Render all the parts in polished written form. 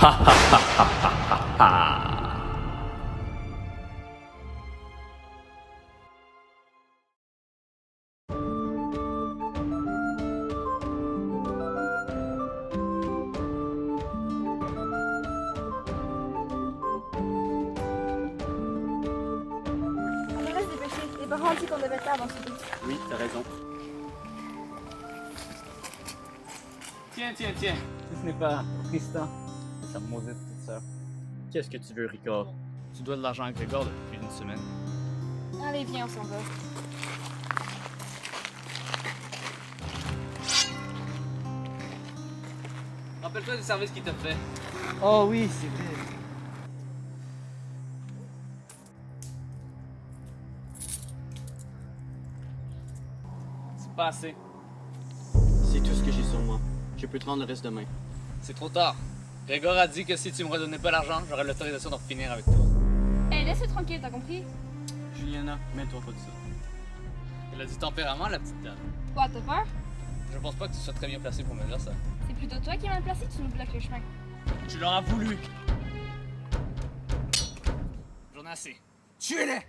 Les parents ont dit qu'on devait être là avant ce but. Oui, t'as raison. Tiens, si ce n'est pas Tristan, sa maudite petite sœur. Qu'est-ce que tu veux, Ricard? Tu dois de l'argent à Grégor depuis une semaine. Allez, viens, on s'en va. Rappelle-toi du service qu'il t'a fait. Oh oui, c'est vrai. C'est pas assez. C'est tout ce que j'ai sur moi. Je peux te rendre le reste demain. C'est trop tard. Grégor a dit que si tu me redonnais pas l'argent, j'aurais l'autorisation de finir avec toi. Hé, laisse-le tranquille, t'as compris? Juliana, mets-toi pas de ça. Elle a du tempérament, la petite dame. Quoi, t'as peur? Je pense pas que tu sois très bien placé pour me dire ça. C'est plutôt toi qui es mal placé, tu nous bloques le chemin. Tu l'auras voulu. J'en ai assez. Tuez-les!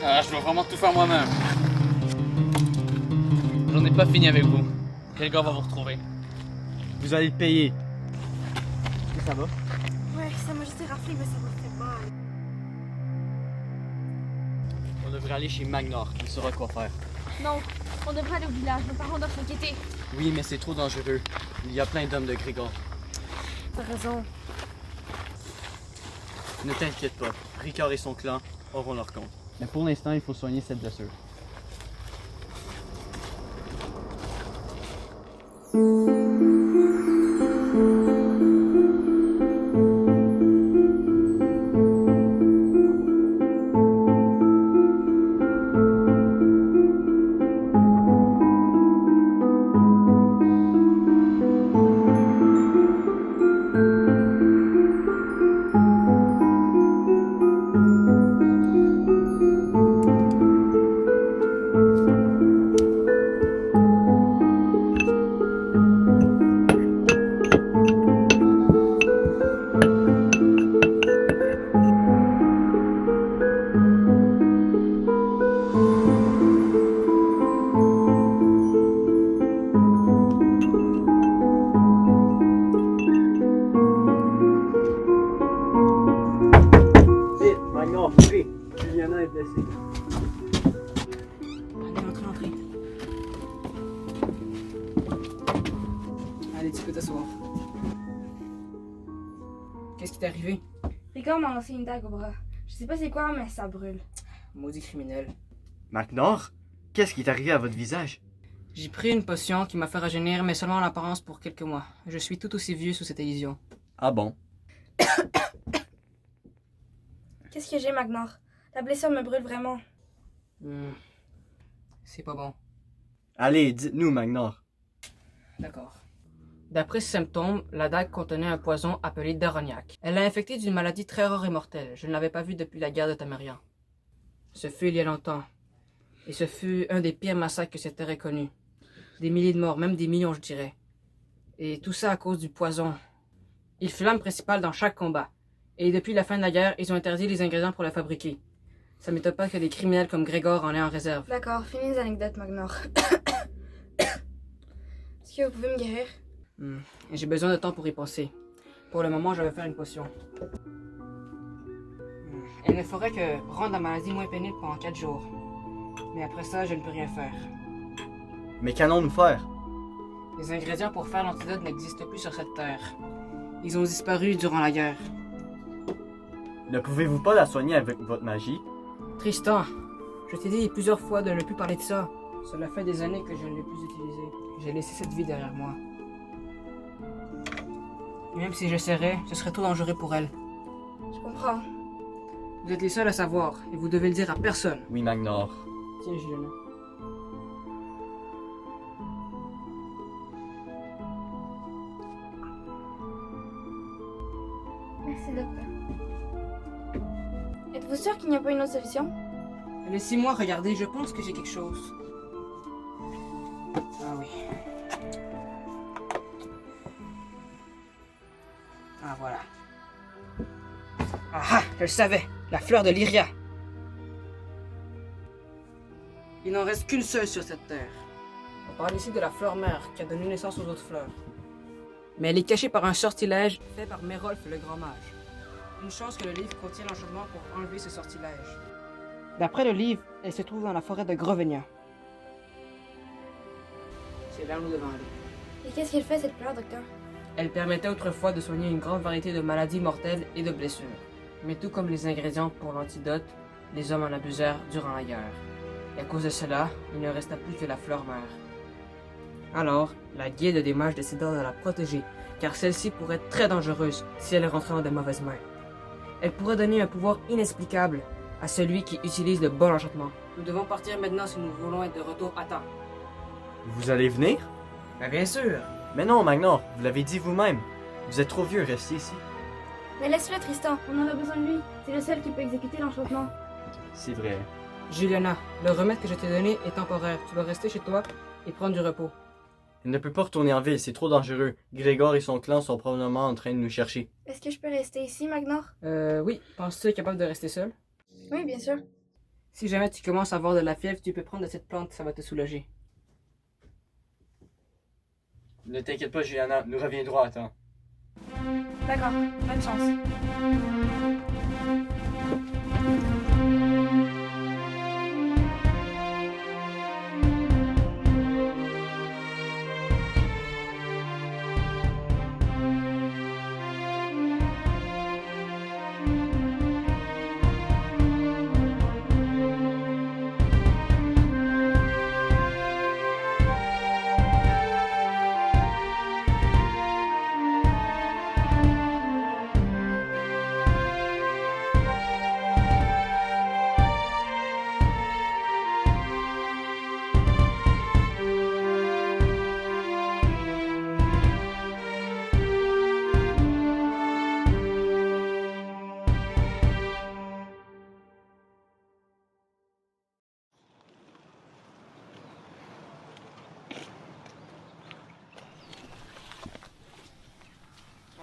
Ah, je dois vraiment tout faire moi-même. J'en ai pas fini avec vous. Grégor va vous retrouver. Vous allez le payer. Ça va? Ouais, ça m'a juste raflé, mais ça m'a fait mal. On devrait aller chez Magnor. Il saura quoi faire. Non, on devrait aller au village, nos parents doivent s'inquiéter. Oui, mais c'est trop dangereux. Il y a plein d'hommes de Grégor. T'as raison. Ne t'inquiète pas. Ricard et son clan auront leur compte. Mais pour l'instant, il faut soigner cette blessure. Juliana est blessée. Allez, entrez. Allez, tu peux t'asseoir. Qu'est-ce qui t'est arrivé? Ricard m'a lancé une dague au bras. Je sais pas c'est quoi, mais ça brûle. Maudit criminel. Magnor? Qu'est-ce qui est arrivé à votre visage? J'ai pris une potion qui m'a fait rajeunir, mais seulement en apparence pour quelques mois. Je suis tout aussi vieux sous cette illusion. Ah bon? Qu'est-ce que j'ai, Magnor? La blessure me brûle vraiment. C'est pas bon. Allez, dites-nous, Magnor. D'accord. D'après ses symptômes, la dague contenait un poison appelé Darognac. Elle l'a infecté d'une maladie très rare et mortelle. Je ne l'avais pas vue depuis la guerre de Tamarian. Ce fut il y a longtemps. Et ce fut un des pires massacres que cette terre ait connu. Des milliers de morts, même des millions, je dirais. Et tout ça à cause du poison. Il fut l'arme principale dans chaque combat. Et depuis la fin de la guerre, ils ont interdit les ingrédients pour la fabriquer. Ça m'étonne pas que des criminels comme Grégor en aient en réserve. D'accord, finis les anecdotes, Magnor. Est-ce que vous pouvez me guérir? J'ai besoin de temps pour y penser. Pour le moment, je vais faire une potion. Il ne faudrait que rendre la maladie moins pénible pendant 4 jours. Mais après ça, je ne peux rien faire. Mais qu'allons-nous faire? Les ingrédients pour faire l'antidote n'existent plus sur cette terre. Ils ont disparu durant la guerre. Ne pouvez-vous pas la soigner avec votre magie? Tristan, je t'ai dit plusieurs fois de ne plus parler de ça. Cela fait des années que je ne l'ai plus utilisé. J'ai laissé cette vie derrière moi. Et même si j'essaierais, ce serait trop dangereux pour elle. Je comprends. Vous êtes les seuls à savoir, et vous devez le dire à personne. Oui, Magnor. Tiens, Juliana. Merci, docteur. Êtes-vous sûr qu'il n'y a pas une autre solution? Laissez-moi regarder, je pense que j'ai quelque chose. Ah oui. Ah voilà. Ah ah, je le savais, la fleur de Lyria. Il n'en reste qu'une seule sur cette terre. On parle ici de la fleur mère qui a donné naissance aux autres fleurs. Mais elle est cachée par un sortilège fait par Mérolf le grand mage. Une chance que le livre contient l'enchantement pour enlever ce sortilège. D'après le livre, elle se trouve dans la forêt de Grovenia. C'est là où nous devons aller. Et qu'est-ce qu'elle fait, cette fleur, docteur? Elle permettait autrefois de soigner une grande variété de maladies mortelles et de blessures. Mais tout comme les ingrédients pour l'antidote, les hommes en abusèrent durant la guerre. Et à cause de cela, il ne resta plus que la fleur mère. Alors, la guilde des mages décida de la protéger, car celle-ci pourrait être très dangereuse si elle rentrait dans de mauvaises mains. Elle pourrait donner un pouvoir inexplicable à celui qui utilise le bon enchantement. Nous devons partir maintenant si nous voulons être de retour à temps. Vous allez venir? Mais bien sûr! Mais non, Magnor, vous l'avez dit vous-même. Vous êtes trop vieux, restez ici. Mais laisse-le, Tristan. On en a besoin de lui. C'est le seul qui peut exécuter l'enchantement. C'est vrai. Juliana, le remède que je t'ai donné est temporaire. Tu dois rester chez toi et prendre du repos. Il ne peut pas retourner en ville, c'est trop dangereux. Grégor et son clan sont probablement en train de nous chercher. Est-ce que je peux rester ici, Magnor? Oui. Penses-tu être capable de rester seul? Oui, bien sûr. Si jamais tu commences à avoir de la fièvre, tu peux prendre de cette plante, ça va te soulager. Ne t'inquiète pas, Juliana, nous reviendrons à temps. D'accord. Bonne chance.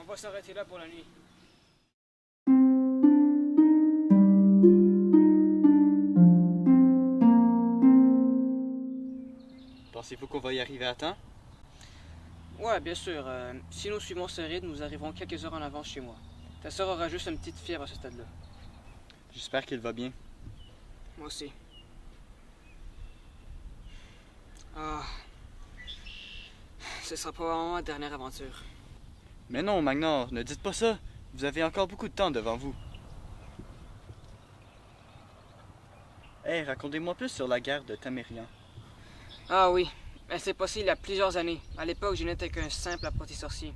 On va s'arrêter là pour la nuit. Pensez-vous qu'on va y arriver à temps? Ouais, bien sûr. Si nous suivons ce rythme, nous arriverons quelques heures en avance chez moi. Ta sœur aura juste une petite fièvre à ce stade-là. J'espère qu'il va bien. Moi aussi. Ah. Ce sera probablement ma dernière aventure. Mais non, Magnor, ne dites pas ça. Vous avez encore beaucoup de temps devant vous. Hey, racontez-moi plus sur la guerre de Tamérian. Ah oui, elle s'est passée il y a plusieurs années. À l'époque, je n'étais qu'un simple apprenti sorcier.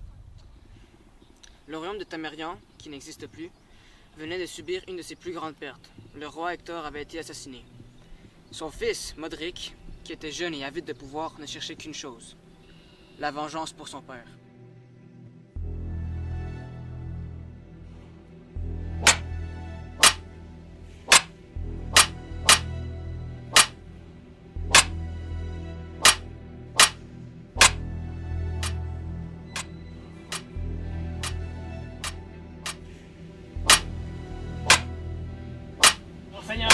Le royaume de Tamérian, qui n'existe plus, venait de subir une de ses plus grandes pertes. Le roi Hector avait été assassiné. Son fils, Modric, qui était jeune et avide de pouvoir, ne cherchait qu'une chose. La vengeance pour son père. Monseigneur!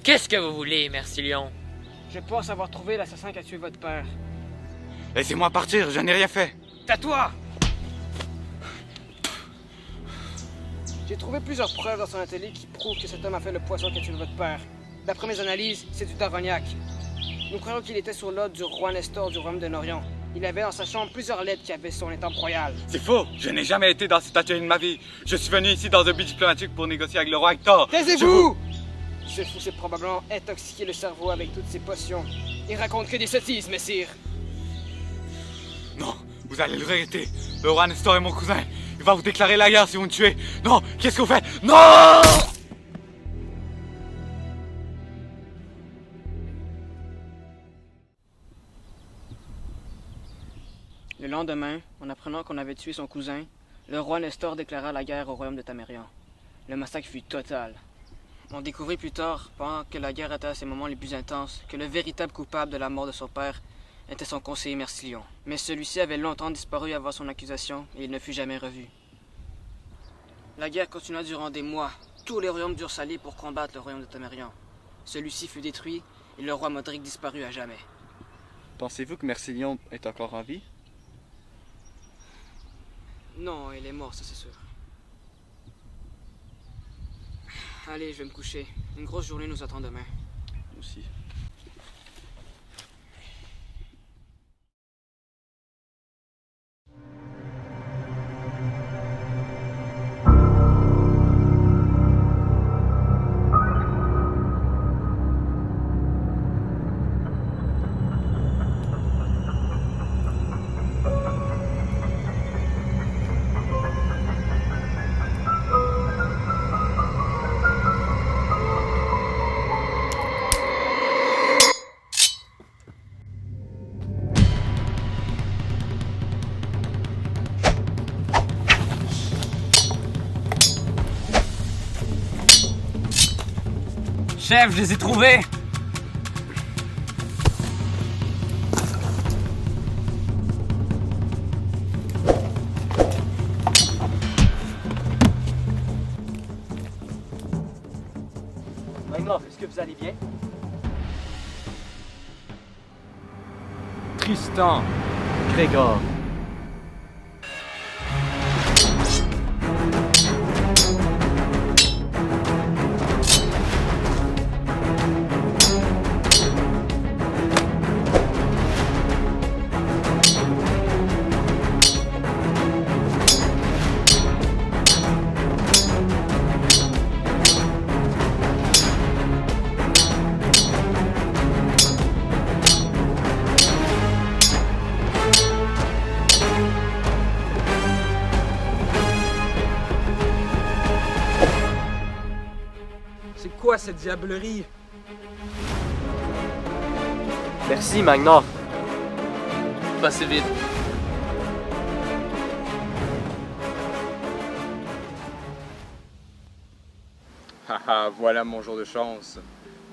Qu'est-ce que vous voulez, Mercillion? Je pense avoir trouvé l'assassin qui a tué votre père. Laissez-moi partir, je n'ai rien fait. Tais-toi! J'ai trouvé plusieurs preuves dans son atelier qui prouvent que cet homme a fait le poisson qui a tué votre père. D'après mes analyses, c'est du Darognac. Nous croyons qu'il était sur l'ordre du roi Nestor du royaume de Norion. Il avait dans sa chambre plusieurs lettres qui avaient son étampe royale. C'est faux, je n'ai jamais été dans cet atelier de ma vie. Je suis venu ici dans un but diplomatique pour négocier avec le roi Hector. Taisez-vous! Ce fou s'est probablement intoxiqué le cerveau avec toutes ces potions. Il raconte que des sottises, messire. Non, vous allez le regretter. Le roi Nestor est mon cousin. Il va vous déclarer la guerre si vous me tuez. Non, qu'est-ce que vous faites? Non! Le lendemain, en apprenant qu'on avait tué son cousin, Le roi Nestor déclara la guerre au royaume de Tamérian. Le massacre fut total. On découvrit plus tard, pendant que la guerre était à ses moments les plus intenses, que le véritable coupable de la mort de son père était son conseiller Mercillion. Mais celui-ci avait longtemps disparu avant son accusation et il ne fut jamais revu. La guerre continua durant des mois. Tous les royaumes durent s'allier pour combattre le royaume de Tamérian. Celui-ci fut détruit et le roi Modric disparut à jamais. Pensez-vous que Mercillion est encore en vie? Non, il est mort, ça c'est sûr. Allez, je vais me coucher. Une grosse journée nous attend demain. Aussi. Chef, je les ai trouvés! Magnor, est-ce que vous allez bien? Tristan. Grégor. C'est quoi cette diablerie? Merci, Magnor. Passez vite. Haha, voilà mon jour de chance.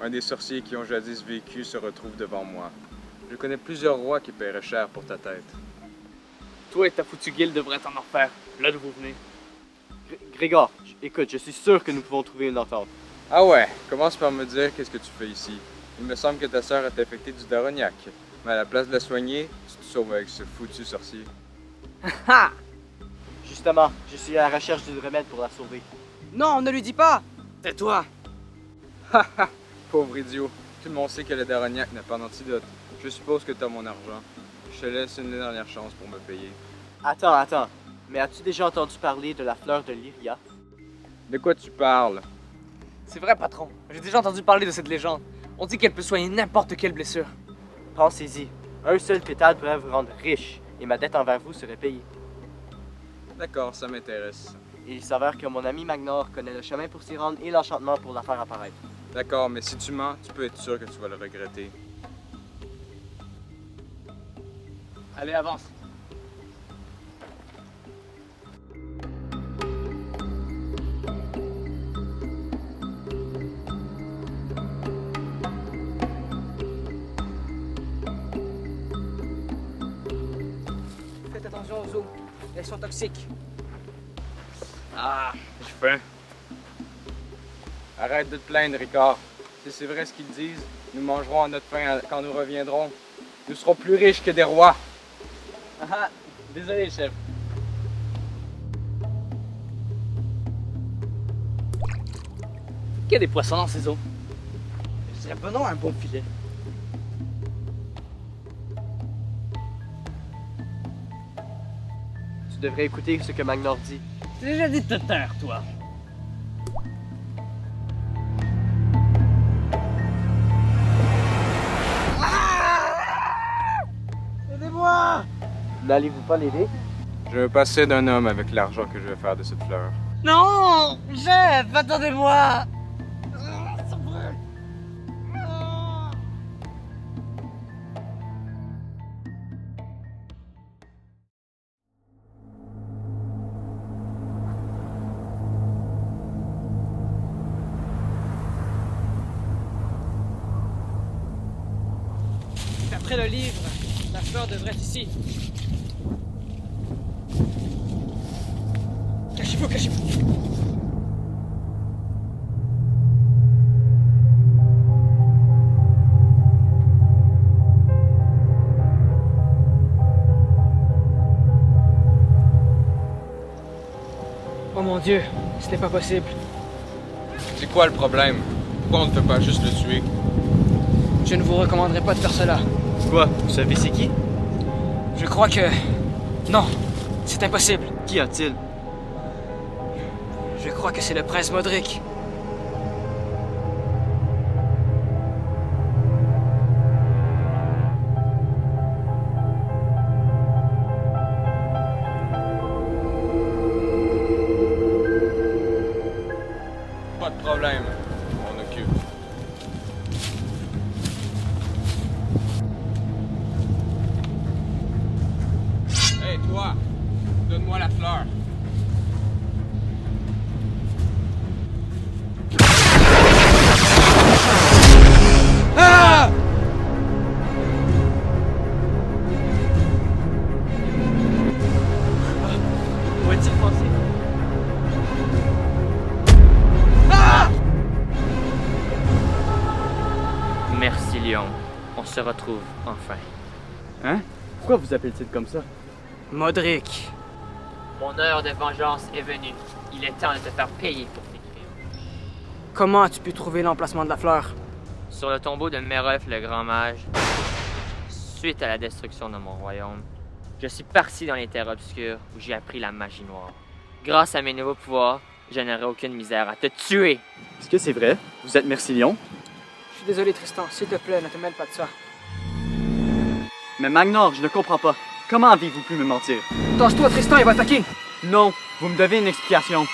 Un des sorciers qui ont jadis vécu se retrouve devant moi. Je connais plusieurs rois qui paieraient cher pour ta tête. Toi et ta foutue guilde devraient en refaire. Là d'où vous venez. Grégor, écoute, je suis sûr que nous pouvons trouver une entente. Ah ouais, commence par me dire qu'est-ce que tu fais ici. Il me semble que ta sœur est infectée du Darognac. Mais à la place de la soigner, tu te sauves avec ce foutu sorcier. Justement, je suis à la recherche du remède pour la sauver. Non, ne lui dis pas! Tais-toi! Haha, pauvre idiot. Tout le monde sait que le Darognac n'a pas d'antidote. Je suppose que tu as mon argent. Je te laisse une dernière chance pour me payer. Attends. Mais as-tu déjà entendu parler de la fleur de Lyria? De quoi tu parles? C'est vrai, patron. J'ai déjà entendu parler de cette légende. On dit qu'elle peut soigner n'importe quelle blessure. Pensez-y. Un seul pétale pourrait vous rendre riche, et ma dette envers vous serait payée. D'accord, ça m'intéresse. Et il s'avère que mon ami Magnor connaît le chemin pour s'y rendre et l'enchantement pour la faire apparaître. D'accord, mais si tu mens, tu peux être sûr que tu vas le regretter. Allez, avance. Faites attention aux eaux. Elles sont toxiques. Ah, j'ai faim. Arrête de te plaindre, Ricard. Si c'est vrai ce qu'ils disent, nous mangerons à notre faim quand nous reviendrons. Nous serons plus riches que des rois. Ah, désolé, chef. Qu'il y a des poissons dans ces eaux. Ce serait pas non un bon filet. Tu devrais écouter ce que Magnor dit. J'ai déjà dit de te taire, toi. Aidez-moi! N'allez-vous pas l'aider? Je me passais d'un homme avec l'argent que je vais faire de cette fleur. Non! Chef, attendez-moi! montrer le livre. La fleur devrait être ici. Cachez-vous, cachez-vous. Oh mon Dieu, ce n'est pas possible. C'est quoi le problème? Pourquoi on ne fait pas juste le tuer? Je ne vous recommanderais pas de faire cela. Quoi? Vous savez c'est qui? Je crois que... Non, c'est impossible. Qu'y a-t-il? Je crois que c'est le prince Modric. Pas de problème. On occupe. Hey, toi! Donne-moi la fleur. Ah! Où est-il passé? Merci, Léon. On se retrouve enfin. Hein? Pourquoi vous appelle-t-il comme ça? Modric. Mon heure de vengeance est venue. Il est temps de te faire payer pour tes crimes. Comment as-tu pu trouver l'emplacement de la fleur? Sur le tombeau de Merolf le Grand Mage, suite à la destruction de mon royaume, je suis parti dans les terres obscures où j'ai appris la magie noire. Grâce à mes nouveaux pouvoirs, je n'aurai aucune misère à te tuer. Est-ce que c'est vrai? Vous êtes Mercillion? Je suis désolé, Tristan. S'il te plaît, ne te mêle pas de ça. Mais Magnor, je ne comprends pas. Comment avez-vous pu me mentir? Tasse-toi, Tristan, il va attaquer. Non, vous me devez une explication.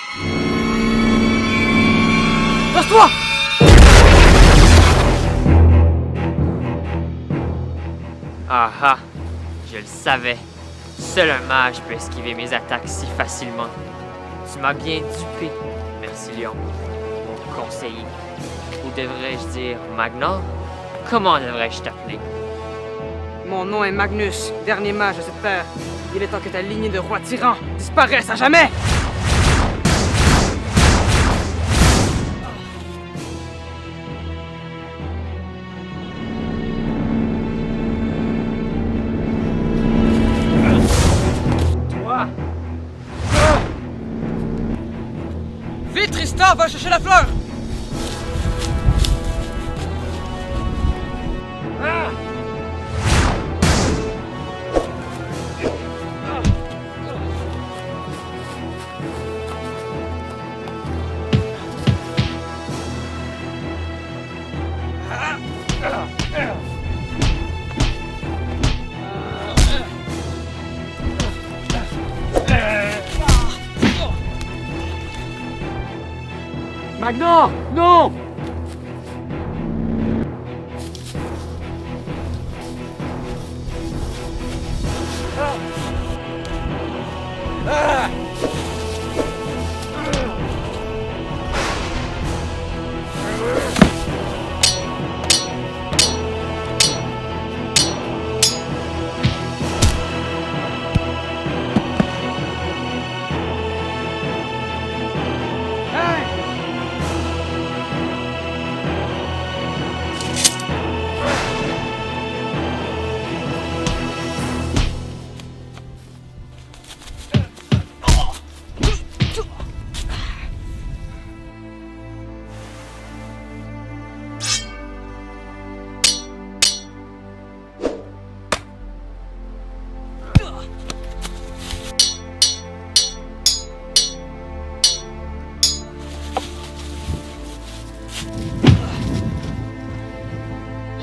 Tasse-toi! Ah ah, je le savais. Seul un mage peut esquiver mes attaques si facilement. Tu m'as bien dupé. Merci, Léon. Mon conseiller. Ou devrais-je dire Magnor? Comment devrais-je t'appeler? Mon nom est Magnus, dernier mage de cette terre. Il est temps que ta lignée de rois tyrans disparaisse à jamais! Toi! Vite, Tristan, va chercher la fleur! Magnor! Non!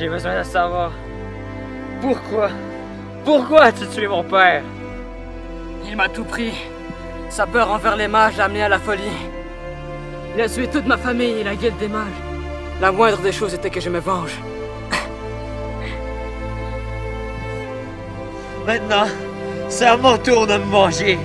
J'ai besoin de savoir. Pourquoi? Pourquoi as-tu tué mon père? Il m'a tout pris. Sa peur envers les mages l'a amené à la folie. Il a tué toute ma famille et la guilde des mages. La moindre des choses était que je me venge. Maintenant, c'est à mon tour de me manger.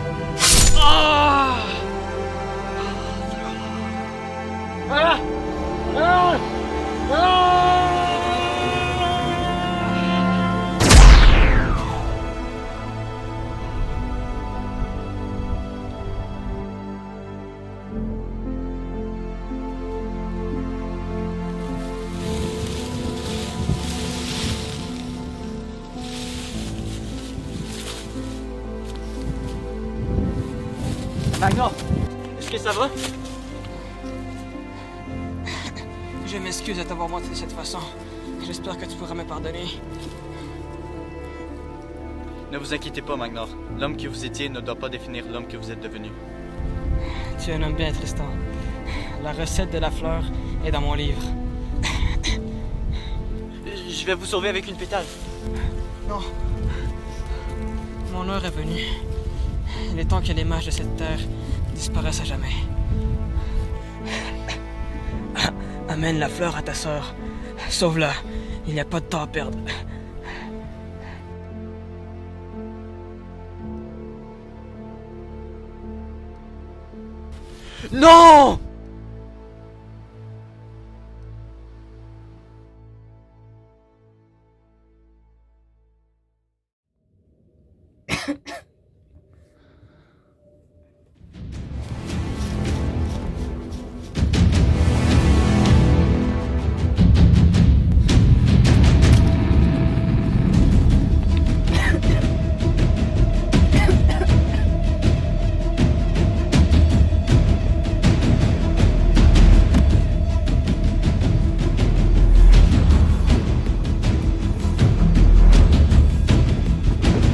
Magnor, est-ce que ça va? Je m'excuse de t'avoir menti de cette façon. J'espère que tu pourras me pardonner. Ne vous inquiétez pas, Magnor. L'homme que vous étiez ne doit pas définir l'homme que vous êtes devenu. Tu es un homme bien, Tristan. La recette de la fleur est dans mon livre. Je vais vous sauver avec une pétale. Non. Mon heure est venue. Il est temps que les mages de cette terre disparaissent à jamais. Amène la fleur à ta sœur. Sauve-la. Il n'y a pas de temps à perdre. Non!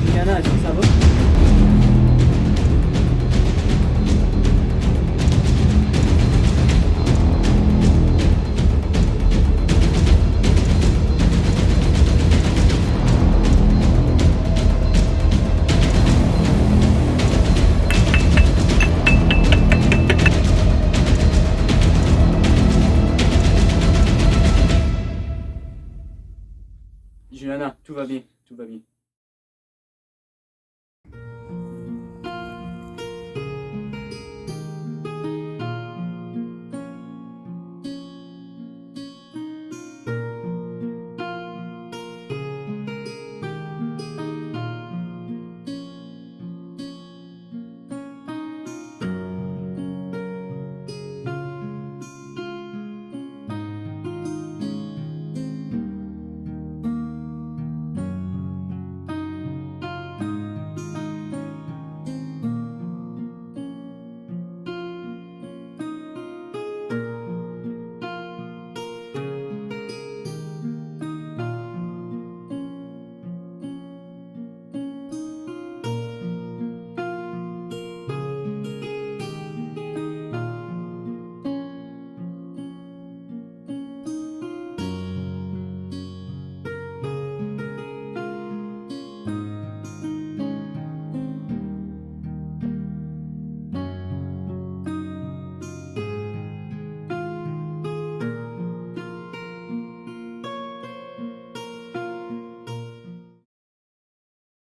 Juliana, est-ce que ça va? Juliana, tout va bien, tout va bien.